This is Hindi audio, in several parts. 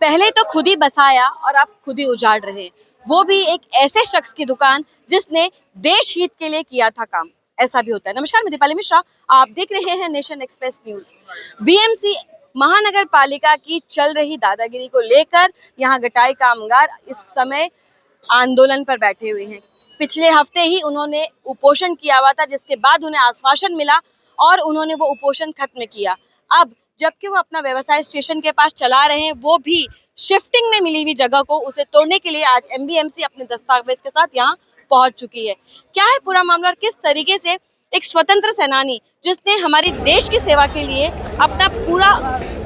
पहले तो खुद ही बसाया और अब खुद ही उजाड़ रहे हैं, वो भी एक ऐसे शख्स की दुकान जिसने देश हित के लिए किया था काम। ऐसा भी होता है। नमस्कार, मैं दीपाली मिश्रा, आप देख रहे हैं नेशन एक्सप्रेस न्यूज। बीएमसी महानगर पालिका की चल रही दादागिरी को लेकर यहाँ गटाई कामगार इस समय आंदोलन पर बैठे हुए हैं। पिछले हफ्ते ही उन्होंने उपोषण किया हुआ था, जिसके बाद उन्हें आश्वासन मिला और उन्होंने वो उपोषण खत्म किया। अब जबकि वो अपना व्यवसाय स्टेशन के पास चला रहे हैं, वो भी शिफ्टिंग में मिली हुई जगह को उसे तोड़ने के लिए आज एमबीएमसी अपने दस्तावेज के साथ यहाँ पहुंच चुकी है। क्या है पूरा मामला और किस तरीके से एक स्वतंत्र सेनानी जिसने हमारे देश की सेवा के लिए अपना पूरा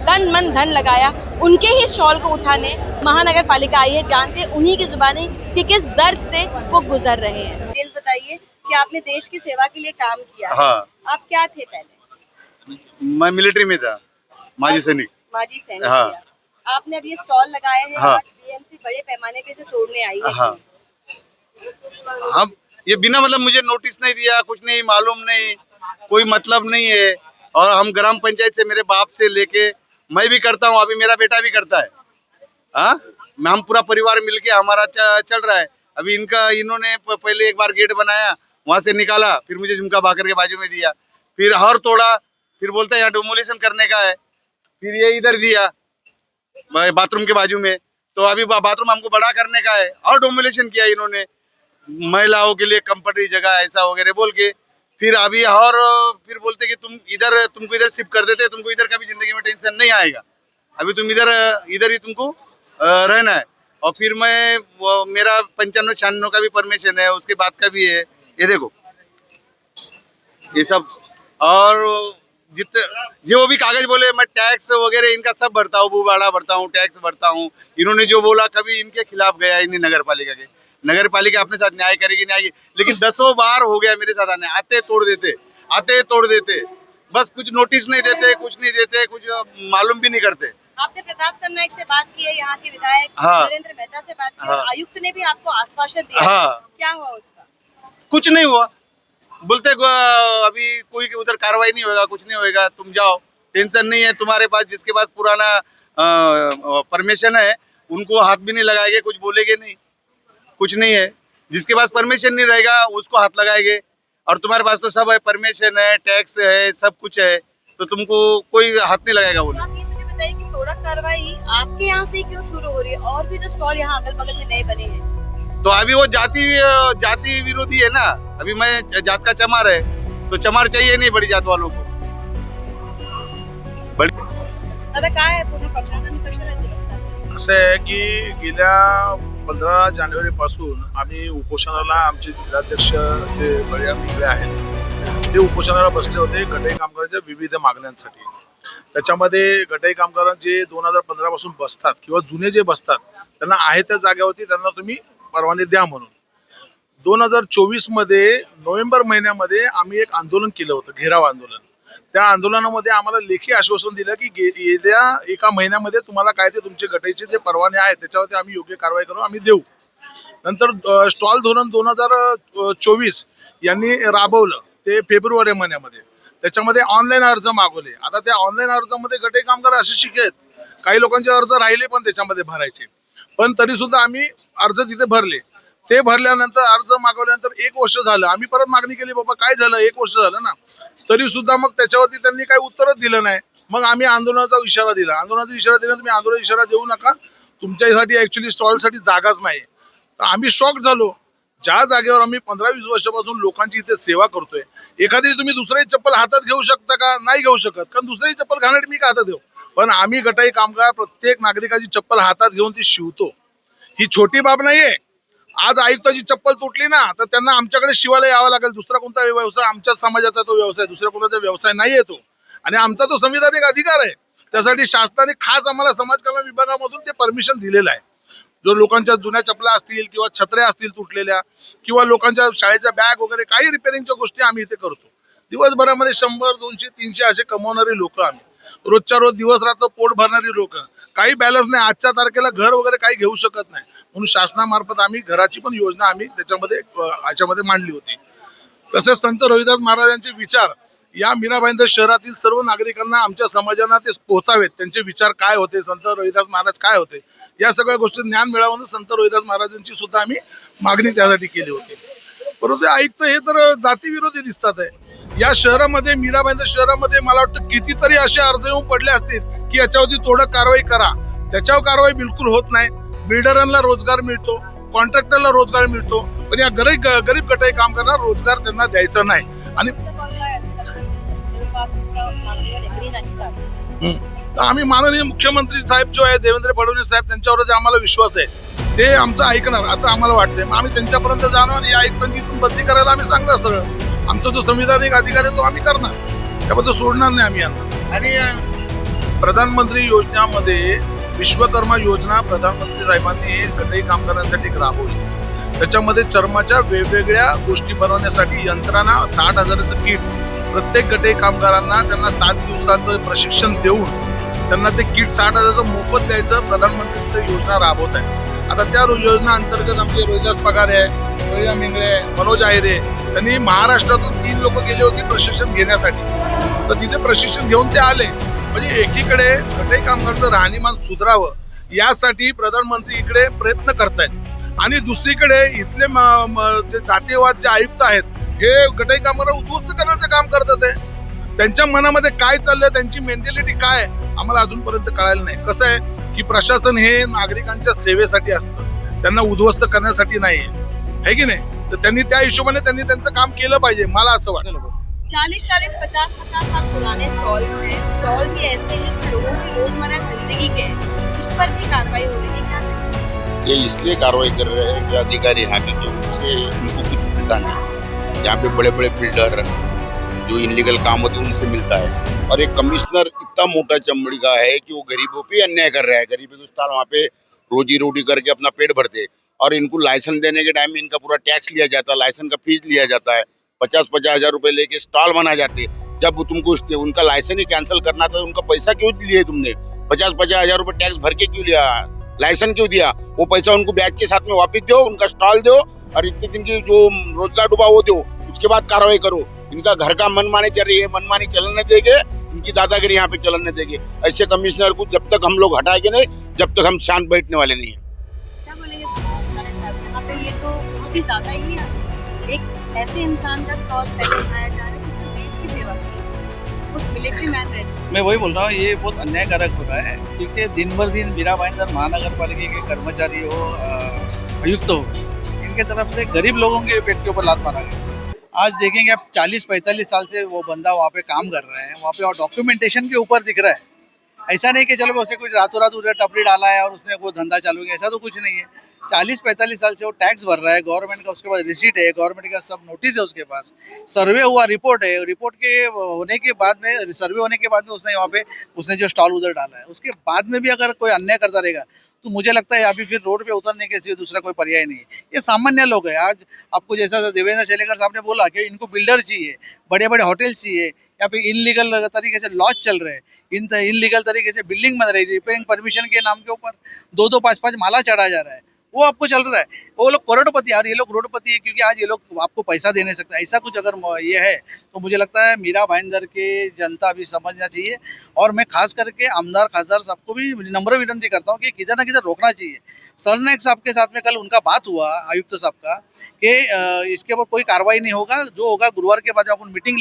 तन मन धन लगाया, उनके ही स्टॉल को उठाने महानगर पालिका आई है। जानते उन्हीं की जुबानी कि किस दर्द से वो गुजर रहे हैं। डिटेल्स बताइए कि आपने देश की सेवा के लिए काम किया। हाँ। आप क्या थे पहले? मैं मिलिट्री में था, माजी सैनिक। माजी सैनिक। हाँ। आपने अभी ये स्टॉल लगाया है। हाँ। आज बीएमसी बड़े पैमाने पे इसे तोड़ने आई है। हाँ। अब ये बिना मतलब मुझे नोटिस नहीं दिया, कुछ नहीं मालूम, नहीं कोई मतलब नहीं है। और हम ग्राम पंचायत से मेरे बाप से लेके मैं भी करता हूँ, अभी मेरा बेटा भी करता है। हाँ, हम पूरा परिवार मिलके हमारा चल रहा है। अभी इन्होंने पहले एक बार गेट बनाया, वहां से निकाला, फिर मुझे झुमका बाकर के बाजू में दिया, फिर हर तोड़ा, फिर बोलता है यहाँ डोमोलेशन करने का है, फिर ये इधर दिया बाथरूम के बाजू में, तो अभी बाथरूम हमको बड़ा करने का है और डोमोलेशन किया इन्होंने, महिलाओं के लिए कंपनी जगह ऐसा वगैरह बोल के। फिर अभी और फिर बोलते कि तुमको इधर शिफ्ट कर देते, तुमको इधर कभी जिंदगी में टेंशन नहीं आएगा, अभी तुम इधर ही तुमको रहना है। और फिर मेरा 95-96 का भी परमिशन है, उसके बाद का भी है, ये देखो ये सब। और जो भी कागज बोले, मैं टैक्स वगैरह इनका सब भरता हूँ, बुबाड़ा भरता हूँ, टैक्स भरता हूँ। इन्होंने जो बोला कभी इनके खिलाफ गया ही नहीं। नगर पालिका के नगर पालिका अपने साथ न्याय करेगी, न्याय, लेकिन 10 बार हो गया मेरे साथ आने, आते तोड़ देते, बस कुछ नोटिस नहीं देते, कुछ नहीं देते, कुछ मालूम भी नहीं करते। आपने प्रताप सरनाइक से बात की है, यहाँ के विधायक हाँ। नरेंद्र मेहता से बात की, हाँ। आयुक्त ने भी आपको आश्वासन दिया। हाँ। क्या हुआ उसका? कुछ नहीं हुआ, बोलते अभी कोई उधर कार्रवाई नहीं होगा, कुछ नहीं होगा, तुम जाओ, टेंशन नहीं है तुम्हारे पास। जिसके पास पुराना परमिशन है उनको हाथ भी नहीं लगाएंगे, कुछ बोलेंगे नहीं, कुछ नहीं है। जिसके पास परमिशन नहीं रहेगा उसको हाथ लगाएंगे, और तुम्हारे पास तो सब है, परमिशन है, टैक्स है, सब कुछ है, तो तुमको कोई हाथ नहीं लगाएगा। बोलो। आप ये मुझे बताइए कि तोड़ा कार्रवाई आपके यहाँ से क्यों शुरू हो रही है? और भी तो स्टॉल यहाँ अगल बगल में नए बने हैं। तो अभी वो जाति विरोधी है ना। अभी मैं जात का चमार है, तो चमार चाहिए नहीं बड़ी जात वालों को। दादा काय आहे पूर्ण प्रकरण आणि कशाला ते बसतात? असं आहे की गेल्या 15 जानेवारी पासून आम्ही उपोषणाला, आमचे जिल्हाध्यक्ष जे बळीराम निगळे आहेत ते उपोषणाला बसले होते गटाई कामगारांच्या विविध मागण्यांसाठी। त्याच्यामध्ये गटाई कामगार जे 2015 पासून बसतात किंवा जुने जे बसतात त्यांना आहे त्या जागेवरती त्यांना तुम्ही परवाने द्या म्हणून 2024 मध्ये नोव्हेंबर महिन्यामध्ये आम्ही एक आंदोलन केलं होतं, घेराव आंदोलन। त्या आंदोलनामध्ये आम्हाला लेखी आश्वासन दिलं की येत्या एका महिन्यामध्ये तुम्हाला काय ते तुमचे गटाईचे जे परवाने आहेत त्याच्यावरती आम्ही योग्य कारवाई करून आम्ही देऊ। नंतर स्टॉल धोरण 2024 यांनी राबवलं ते फेब्रुवारी महिन्यामध्ये, त्याच्यामध्ये ऑनलाईन अर्ज मागवले। आता त्या ऑनलाईन अर्जामध्ये गटाई कामगार असे शिकेत, काही लोकांचे अर्ज राहिले पण त्याच्यामध्ये भरायचे, पण तरी सुद्धा आम्ही अर्ज तिथे भरले। ते भरल्यानंतर अर्ज मागवल्यानंतर 1 वर्ष झालं, आम्ही परत मागणी केली, बाबा काय झालं, 1 वर्ष झालं ना, तरी सुद्धा मग त्याच्यावरती त्यांनी काही उत्तरच दिलं नाही। मग आम्ही आंदोलनाचा इशारा दिला, तुम्ही आंदोलन इशारा देऊ नका, तुमच्यासाठी ऍक्च्युअली स्टॉलसाठी जागाच नाही। तर आम्ही शॉक झालो, ज्या जागेवर आम्ही 15-20 वर्षापासून लोकांची इथे सेवा करतोय, एखादी तुम्ही दुसरी चप्पल हातात घेऊ शकता का? नाही घेऊ शकत, कारण दुसरी चप्पल घालण्यासाठी मी का हातात घेऊ? पण आम्ही गटाई कामगार प्रत्येक नागरिकाची चप्पल हातात घेऊन ती शिवतो, ही छोटी बाब नाहीये। आज आयुक्ताची चप्पल तुटली ना तर त्यांना आमच्याकडे शिवायला यावं लागेल। दुसरा कोणता व्यवसाय, आमच्या समाजाचा तो व्यवसाय, दुसरा कोणता व्यवसाय नाहीये तो, आणि आमचा तो संविधानिक अधिकार आहे। त्यासाठी शासनाने खास आम्हाला समाज कल्याण विभागामधून ते परमिशन दिलेलं आहे। जो लोकांच्या जुन्या चपला असतील किंवा छत्र्या असतील तुटलेल्या, किंवा लोकांच्या शाळेच्या बॅग वगैरे काही रिपेअरिंगच्या गोष्टी आम्ही इथे करतो। दिवसभरामध्ये 100, 200, 300 असे कमवणारे लोक आम्ही, रोजच्या रोज दिवस रात्र पोट भरणारी लोक, काही बॅलन्स नाही, आजच्या तारखेला घर वगैरे काही घेऊ शकत नाही, म्हणून शासनामार्फत आम्ही घराची पण योजना आम्ही त्याच्यामध्ये मांडली होती। तसेच संत रविदास महाराजांचे विचार या मीरा भाईंदर शहरातील सर्व नागरिकांना, आमच्या समाजाला ते पोहोचावेत. त्यांचे विचार काय होते, संत रोहिदास महाराज काय होते, या सगळ्या गोष्टी ज्ञान मिळावं म्हणून संत रोहिदास महाराजांची सुद्धा आम्ही मागणी त्यासाठी केली होती. परंतु आयुक्त हे तर जातीविरोधी दिसतात आहे. या शहरामध्ये, मीरा भाईंदर शहरामध्ये मला वाटतं कितीतरी असे अर्ज येऊन पडले असतील की याच्यावरती थोडं कारवाई करा. त्याच्यावर कारवाई बिलकुल होत नाही. बिल्डरांना रोजगार मिळतो, कॉन्ट्रॅक्टरला रोजगार मिळतो, पण या गरीब गटाई काम करणार रोजगार त्यांना द्यायचा नाही. आणि आम्ही माननीय मुख्यमंत्री साहेब जो आहे देवेंद्र फडणवीस साहेब, त्यांच्यावर आम्हाला विश्वास आहे, ते आमचं ऐकणार असं आम्हाला वाटतंय. मग आम्ही त्यांच्यापर्यंत जाणार आणि या आयुक्तांची इथून बदली करायला आम्ही सांगणार. सरळ आमचा जो संविधानिक अधिकार आहे तो आम्ही करणार, त्याबद्दल सोडणार नाही आम्ही यांना. आणि प्रधानमंत्री योजनामध्ये विश्वकर्मा योजना प्रधानमंत्री साहेबांनी गटाई कामगारांसाठी राबवली. त्याच्यामध्ये चर्माच्या वेगवेगळ्या गोष्टी बनवण्यासाठी यंत्रणा, 60,000चं किट प्रत्येक गटाई कामगारांना, त्यांना 7 दिवसाचं प्रशिक्षण देऊन त्यांना ते किट 60,000चं मोफत द्यायचं प्रधानमंत्री योजना राबवत आहे. आता त्या योजना अंतर्गत आमचे रोहिदास पगारे आहे, रोहिदा मिंगळे आहे, मनोज आहिरे, त्यांनी महाराष्ट्रातून 3 लोक गेले होते प्रशिक्षण घेण्यासाठी. तर तिथे प्रशिक्षण घेऊन ते आले. म्हणजे एकीकडे गटाई कामगारांचं राहणीमान सुधारावं यासाठी प्रधानमंत्री इकडे प्रयत्न करतायत आणि दुसरीकडे इथले जे जातीयवाद जे आयुक्त आहेत हे गटाई कामगारांना उद्ध्वस्त करण्याचं काम करतात आहे. त्यांच्या मनामध्ये काय चाललंय, त्यांची मेंटॅलिटी काय आम्हाला अजूनपर्यंत कळायला नाही. कसं आहे की प्रशासन हे नागरिकांच्या सेवेसाठी असतं, त्यांना उद्ध्वस्त करण्यासाठी नाही आहे की नाही. तर त्यांनी त्या हिशोबाने त्यांनी त्यांचं काम केलं पाहिजे, मला असं वाटतं. 40-40, 50-50 साल पुराने स्टॉल हैं, स्टॉल भी ऐसे हैं जो लोगों की रोजमर्रा जिंदगी के हैं, उस पर भी कार्रवाई हो रही है क्या? ये इसलिए कार्रवाई कर रहे हैं कि अधिकारी यहाँ के जो उनसे उनको कुछ मिलता नहीं. यहाँ पे बड़े बड़े बिल्डर जो इनलीगल काम होते हैं उनसे मिलता है, और एक कमिश्नर इतना मोटा चमड़ी का है कि वो गरीबों पे अन्याय कर रहा है. गरीबी के स्टाल वहाँ पे रोजी रोटी करके अपना पेट भरते, और इनको लाइसेंस देने के टाइम में इनका पूरा टैक्स लिया जाता है, लाइसेंस का फीस लिया जाता है, 50-50 हजार रुपए लेके स्टॉल बना जाते. जब तुमको उनका लाइसेंस ही कैंसिल करना था, उनका पैसा क्यों लिए तुमने? 50-50 हजार रुपए टैक्स भर के क्यों लिया, लाइसेंस क्यों दिया? वो पैसा उनको ब्याज के साथ में वापस दो, उनका स्टॉल दो, और इतने दिन की जो रोजगार डूबा वो दो. उसके बाद कार्रवाई करो. इनका घर का मनमानी चल रही है, मनमानी चलने देंगे, इनकी दादागिरी यहाँ पे चलने देंगे. ऐसे कमिश्नर को जब तक हम लोग हटाएंगे नहीं, जब तक हम शांत बैठने वाले नहीं है. क्या बोलेंगे यहाँ पे? ये तो बहुत ही ज्यादा ही है. एक ऐसे इंसान का स्टॉल पहले उठाया जा रहा है जिसने देश की सेवा की, खुद मिलिट्री मैन रह चुके. मैं वही बोल रहा हूँ, ये बहुत अन्यायकारक हो रहा है, क्योंकि दिन भर दिन मीरा भाईंदर महानगर पालिका के कर्मचारी हो, आयुक्त हो, इनके तरफ से गरीब लोगों के पेट के ऊपर लात मारा गया. आज देखेंगे आप 40-45 साल से वो बंदा वहाँ पे काम कर रहा है, वहाँ पे और डॉक्यूमेंटेशन के ऊपर दिख रहा है. ऐसा नहीं कि चलो उसने कुछ रातों रात उधर टपरी डाला है और उसने वो धंधा चालू किया, ऐसा तो कुछ नहीं है. 40-45 साल से वो टैक्स भर रहा है गवर्नमेंट का, उसके पास रिसीट है, गवर्नमेंट का सब नोटिस है उसके पास, सर्वे हुआ, रिपोर्ट है, रिपोर्ट के होने के बाद में, सर्वे होने के बाद में उसने वहाँ पे उसने जो स्टॉल उधर डाला है, उसके बाद में भी अगर कोई अन्याय करता रहेगा तो मुझे लगता है अभी फिर रोड पे उतरने के सिवा दूसरा कोई पर्याय नहीं है. ये सामान्य लोग हैं. आज आपको जैसा देवेंद्र शेलेकर साहब ने बोला कि इनको बिल्डर चाहिए, बड़े बड़े होटल चाहिए, यहाँ पे इनलीगल तरीके से लॉज चल रहे हैं, इनलीगल तरीके से बिल्डिंग बन रही है, रिपेयरिंग परमिशन के नाम के ऊपर 2-2, 5-5 माला चढ़ा जा रहा है, वो आपको चल रहा है. वो लोग करोड़पति, यार ये लोग करोड़पति है क्योंकि आज ये लोग आपको पैसा देने सकते हैं. ऐसा कुछ अगर ये है तो मुझे लगता है मीरा भाईंदर के जनता भी समझना चाहिए, और मैं खास करके आमदार खासदार सबको भी नम्र विनती करता हूँ कि किधर ना किधर रोकना चाहिए. सरनायक साहब के साथ में कल उनका बात हुआ, आयुक्त साहब का, कि इसके ऊपर कोई कार्रवाई नहीं होगा, जो होगा गुरुवार के बाद अपन मीटिंग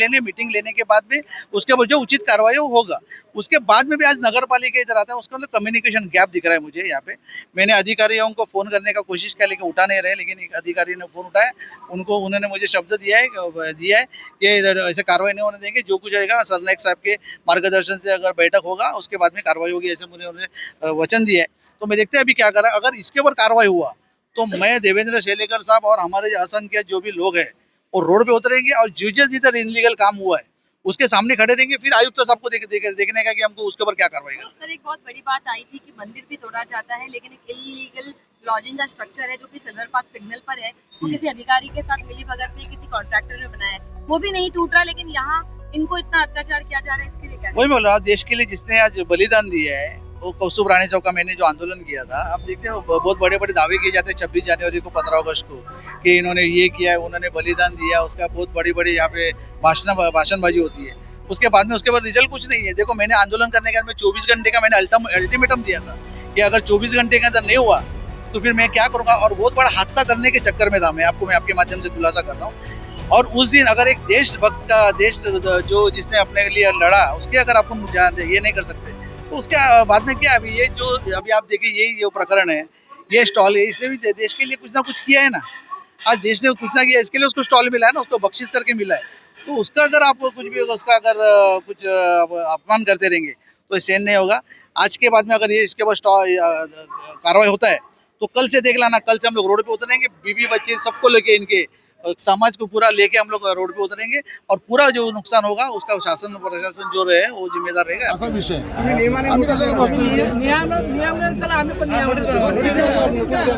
लेने के बाद में उसके ऊपर जो उचित कार्रवाई होगा. उसके बाद में भी आज नगर पालिका इधर आता है, उसका मतलब कम्युनिकेशन गैप दिख रहा है मुझे यहाँ पे. मैंने अधिकारियों को फ़ोन करने का कोशिश किया लेकिन उठा नहीं रहे, लेकिन एक अधिकारी ने फ़ोन उठाया, उन्होंने मुझे शब्द दिया है कि ऐसे कार्रवाई नहीं होने देंगे, जो कुछ रहेगा सरनायक साहब के मार्गदर्शन से अगर बैठक होगा उसके बाद में कार्रवाई होगी, ऐसे मुझे उन्होंने वचन दिया है. तो मैं देखते हैं अभी क्या कर रहा है. अगर इसके ऊपर कार्रवाई हुआ तो मैं देवेंद्र शेलेकर साहब और हमारे असंख्य जो भी लोग हैं वो रोड पे उतरेंगे, और जिधर इनलीगल काम हुआ है उसके सामने खड़े रहेंगे, फिर आयुक्त साहब को देखने का कि हमको उसके ऊपर क्या कार्रवाई करना. सर, एक बहुत बड़ी बात आई थी कि मंदिर भी तोड़ा जाता है, लेकिन एक इलीगल लॉजिंग का स्ट्रक्चर है जो कि सिल्वर पार्क सिग्नल पर है, वो किसी अधिकारी के साथ मिली भगत में किसी कॉन्ट्रैक्टर ने बनाया है, वो भी नहीं टूट रहा, लेकिन यहाँ इनको इतना अत्याचार किया जा रहा है. इसके लिए क्या? वही बोल रहा, देश के लिए जिसने आज बलिदान दिया है, वो कौस्तुभ रानी चौक का मैंने जो आंदोलन किया था, आप देखते हो बहुत बड़े बड़े दावे किए जाते हैं 26 जनवरी को, 15 अगस्त को, कि इन्होंने ये किया है, उन्होंने बलिदान दिया, उसका बहुत बड़ी बड़ी यहाँ पे भाषणबाजी होती है. उसके बाद में उसके बाद रिजल्ट कुछ नहीं है। देखो मैंने आंदोलन करने के बाद में 24 घंटे का मैंने अल्टीमेटम दिया था कि अगर 24 घंटे के अंदर नहीं हुआ तो फिर मैं क्या करूंगा, और बहुत बड़ा हादसा करने के चक्कर में था मैं आपके माध्यम से खुलासा कर रहा हूँ। और उस दिन अगर एक देशभक्त का देश जो जिसने अपने लिए लड़ा उसके अगर आप ये नहीं कर सकते तो उसके बाद में क्या, अभी आप देखिए यही जो प्रकरण है, ये स्टॉल है, इसने भी देश के लिए कुछ ना कुछ किया है ना। आज देश ने कुछ ना किया, इसके लिए उसको स्टॉल मिला है ना, उसको बख्शिश करके मिला है। तो उसका अगर आप कुछ भी उसका अगर कुछ अपमान करते रहेंगे तो सहन नहीं होगा। आज के बाद में अगर ये इसके बाद कार्रवाई होता है तो कल से देख लाना, कल से हम लोग रोड पे उतरेंगे, बीवी बच्चे सबको लेके, इनके समाज को पूरा लेके हम लोग रोड पे उतरेंगे और पूरा जो नुकसान होगा उसका शासन प्रशासन जो रहे वो जिम्मेदार रहेगा। असा विषय आम्ही कशाला बसतो इथे? नियम चला आम्ही पण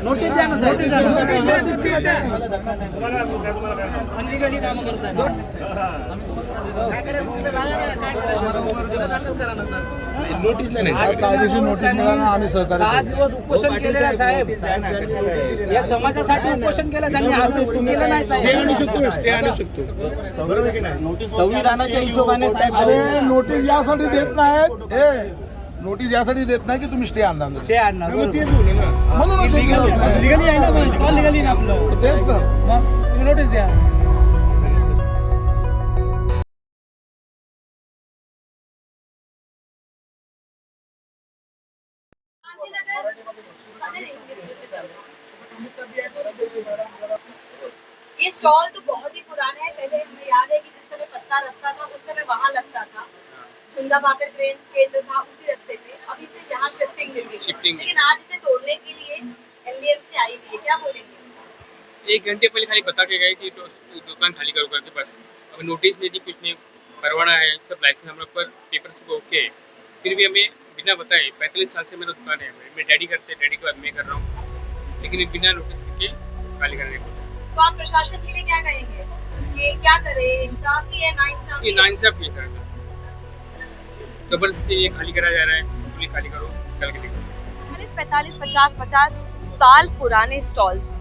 नोटीस द्या ना नोटीस नाही कायदेशीर नोटीस मिळाला आम्ही सहकार्य 7 दिवस उपोषण केलेलं आहे साहेब, या समाजासाठी उपोषण केलं त्यांनी, आज केलं नाही स्टे आणू शकतो, स्टे आणू शकतो. संविधानाच्या हिशोबाने साहेब अरे नोटीस यासाठी देत नाहीत, नोटीस यासाठी देत नाही की तुम्ही स्टे आणणार. स्टे आणणार तेच बोलले ना, म्हणूनच लिगली आहे ना, स्टॉल लिगली ना आपलं, तेच तर मग तुम्ही नोटीस द्या. ये स्टॉल तो बहुत ही पुराना है। पहले हमें याद है कि जिस समय पत्ता रास्ता था उस समय वहाँ लगता था, झुंडा भाकर क्रेन केंद्र था उसी रास्ते पे, अभी से यहाँ शिफ्टिंग मिल गई, लेकिन आज इसे तोड़ने के लिए एमडीएमसी आई हुई है, क्या बोलेंगे? 1 घंटे पहले खाली बता के गए कि दुकान खाली करो करके, बस अब नोटिस नहीं दी, कुछ नहीं, परवाना है, सब लाइसेंस हम लोग पर पेपर सब ओके है, फिर भी हमें बिना बताए 45 साल से मेरा दुकान है, मेरे डैडी करते हैं, डैडी के बाद मैं कर रहा हूँ, लेकिन बिना नोटिस के खाली करने को। तो आप प्रशासन के लिए क्या कहेंगे कि क्या करे, इंसाफी है नाइंसाफी? ये नाइंसाफी है सर, जबरदस्ती ये खाली करा जा रहा है, पुलिस खाली करो कल के देखो। 40, 45, 50 साल पुराने स्टॉल्स,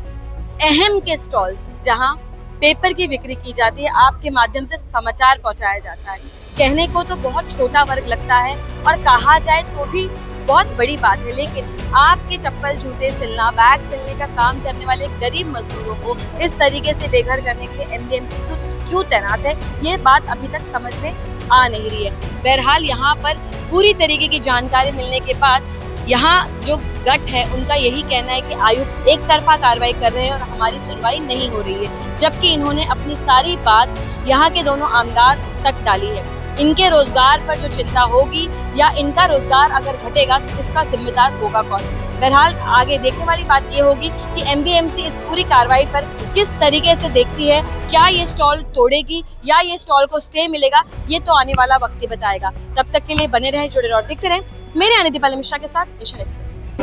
अहम के स्टॉल्स जहां पेपर की बिक्री की जाती है, आपके माध्यम से समाचार पहुंचाया जाता है। कहने को तो बहुत छोटा वर्ग लगता है और कहा जाए तो भी बहुत बड़ी बात है, लेकिन आपके चप्पल जूते सिलना, बैग सिलने का काम करने वाले गरीब मजदूरों को इस तरीके से बेघर करने के लिए एमडीएमसी क्यों तैनात है, ये बात अभी तक समझ में आ नहीं रही है। बहरहाल यहाँ पर पूरी तरीके की जानकारी मिलने के बाद यहाँ जो गट है उनका यही कहना है कि आयुक्त एक तरफा कार्रवाई कर रहे हैं और हमारी सुनवाई नहीं हो रही है, जबकि इन्होंने अपनी सारी बात यहाँ के दोनों आमदार तक डाली है। इनके रोजगार पर जो चिंता होगी या इनका रोजगार अगर घटेगा तो इसका जिम्मेदार होगा कौन? बहरहाल आगे देखने वाली बात ये होगी कि एमबीएमसी इस पूरी कार्रवाई पर किस तरीके से देखती है। क्या ये स्टॉल तोड़ेगी या ये स्टॉल को स्टे मिलेगा, ये तो आने वाला वक्त ही बताएगा। तब तक के लिए बने रहें, जुड़े रहो और देखते रहें मेरे यानी दीपाली मिश्रा के साथ नेशन एक्सप्रेस।